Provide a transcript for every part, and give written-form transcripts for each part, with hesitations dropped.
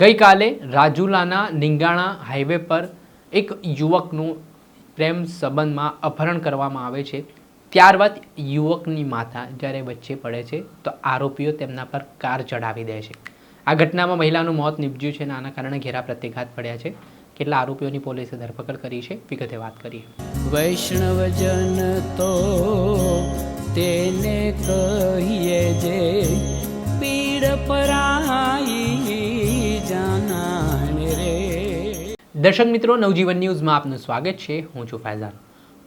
ગઈકાલે રાજુલાના નિંગાણા હાઈવે પર એક યુવકનું પ્રેમ સંબંધમાં અપહરણ કરવામાં આવે છે। ત્યારબાદ યુવકની માતા જ્યારે વચ્ચે પડે છે તો આરોપીઓ તેમના પર કાર ચડાવી દે છે। આ ઘટનામાં મહિલાનું મોત નીપજ્યું છે અને આના કારણે ઘેરા પ્રતિઘાત પડ્યા છે। કેટલા આરોપીઓની પોલીસે ધરપકડ કરી છે, વિગતે વાત કરીએ। વૈષ્ણવજન તો તેને કહીએ જે પીડ પરાઈ જાનાને રે। દર્શક મિત્રો, નવજીવન ન્યૂઝમાં આપનું સ્વાગત છે। હું છું ફૈઝાન।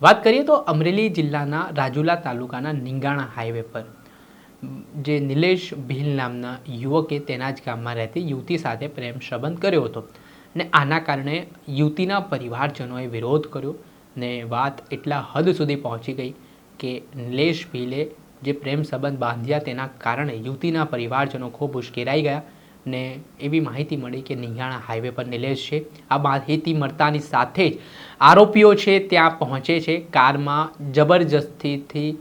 વાત કરીએ તો અમરેલી જિલ્લાના રાજુલા તાલુકાના નિંગાણા હાઈવે પર જે નિલેશ ભીલ નામના યુવકે તેના જ ગામમાં રહેતી યુવતી સાથે પ્રેમ સંબંધ કર્યો હતો ને આના કારણે યુવતીના પરિવારજનોએ વિરોધ કર્યો ને વાત એટલા હદ સુધી પહોંચી ગઈ કે નિલેશ ભીલે જે પ્રેમ સંબંધ બાંધ્યા તેના કારણે યુવતીના પરિવારજનો ખૂબ ઉશ્કેરાઈ ગયા ને એવી માહિતી મળી કે નિંગાણા હાઈવે પર નિલેશ છે। આ માહિતી મળતાની સાથે જ આરોપીઓ છે ત્યાં પહોંચે છે। કારમાં જબરજસ્તીથી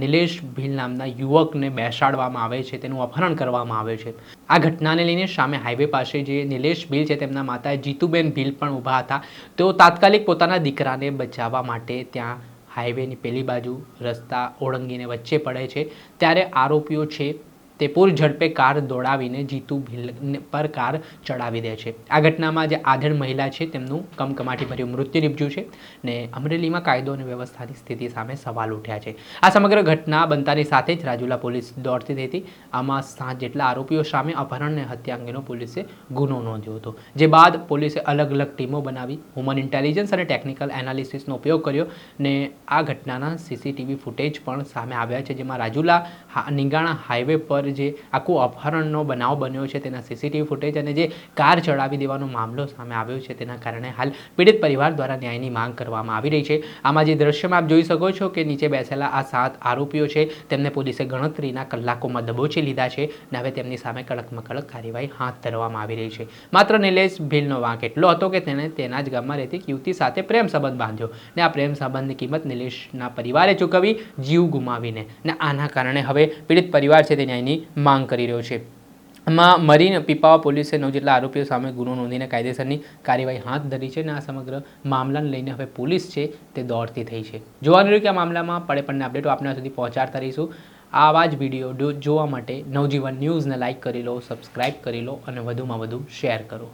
નિલેશ ભીલ નામના યુવકને બેસાડવામાં આવે છે, તેનું અપહરણ કરવામાં આવે છે। આ ઘટનાને લઈને સામે હાઈવે પાસે જે નિલેશ ભીલ છે તેમના માતા જીતુબેન ભીલ પણ ઊભા હતા। તેઓ તાત્કાલિક પોતાના દીકરાને બચાવવા માટે ત્યાં હાઈવેની પેલી બાજુ રસ્તા ઓળંગીને વચ્ચે પડે છે ત્યારે આરોપીઓ છે તે પૂર ઝડપે કાર દોડાવીને જીતુ ભીલ પર કાર ચડાવી દે છે। આ ઘટનામાં જે આધેડ મહિલા છે તેમનું કમકમાટીભર્યું મૃત્યુ નીપજ્યું છે ને અમરેલીમાં કાયદો અને વ્યવસ્થાની સ્થિતિ સામે સવાલ ઉઠ્યા છે। આ સમગ્ર ઘટના બનતાની સાથે જ રાજુલા પોલીસ દોડતી થઈ હતી। આમાં 7 જેટલા આરોપીઓ સામે અપહરણ અને હત્યા અંગેનો પોલીસે ગુનો નોંધ્યો હતો, જે બાદ પોલીસે અલગ અલગ ટીમો બનાવી હ્યુમન ઇન્ટેલિજન્સ અને ટેકનિકલ એનાલિસિસનો ઉપયોગ કર્યો ને આ ઘટનાના સીસીટીવી ફૂટેજ પણ સામે આવ્યા છે, જેમાં રાજુલા નિંગાણા હાઈવે પર જે આખું અપહરણનો બનાવ બન્યો છે તેના સીસીટીવી ફૂટેજ અને જે કાર ચડાવી દેવાનો મામલો સામે આવ્યો છે તેના કારણે હાલ પીડિત પરિવાર દ્વારા ન્યાયની માંગ કરવામાં આવી રહી છે। આમાં જે દ્રશ્યમાં આપ જોઈ શકો છો કે નીચે બેસેલા આ 7 આરોપીઓ છે તેમને પોલીસે ગણતરીના કલાકોમાં દબોચી લીધા છે અને હવે તેમની સામે કડકમાં કડક કાર્યવાહી હાથ ધરવામાં આવી રહી છે। માત્ર નિલેશ ભીલનો વાંક એટલો હતો કે તેણે તેના જ ગામમાં રહેતી યુવતી સાથે પ્રેમ સંબંધ બાંધ્યો ને આ પ્રેમ સંબંધની કિંમત નિલેશના પરિવારે ચૂકવી, જીવ ગુમાવીને ને આના કારણે હવે પીડિત પરિવાર છે તે ન્યાયની માંગ કરી રહ્યો છે। આમાં મરીન પીપાવા પોલીસે 9 જેટલા આરોપીઓ સામે ગુનો નોંધીને કાયદેસરની કાર્યવાહી હાથ ધરી છે અને આ સમગ્ર મામલાને લઈને હવે પોલીસ છે તે દોડતી થઈ છે। જોવાનું રહ્યું કે આ મામલામાં પડે પડને અપડેટો આપના સુધી પહોંચાડતા રહીશું। આવા જ વિડીયો જોવા માટે નવજીવન ન્યૂઝને લાઇક કરી લો, સબસ્ક્રાઇબ કરી લો અને વધુમાં વધુ શેર કરો।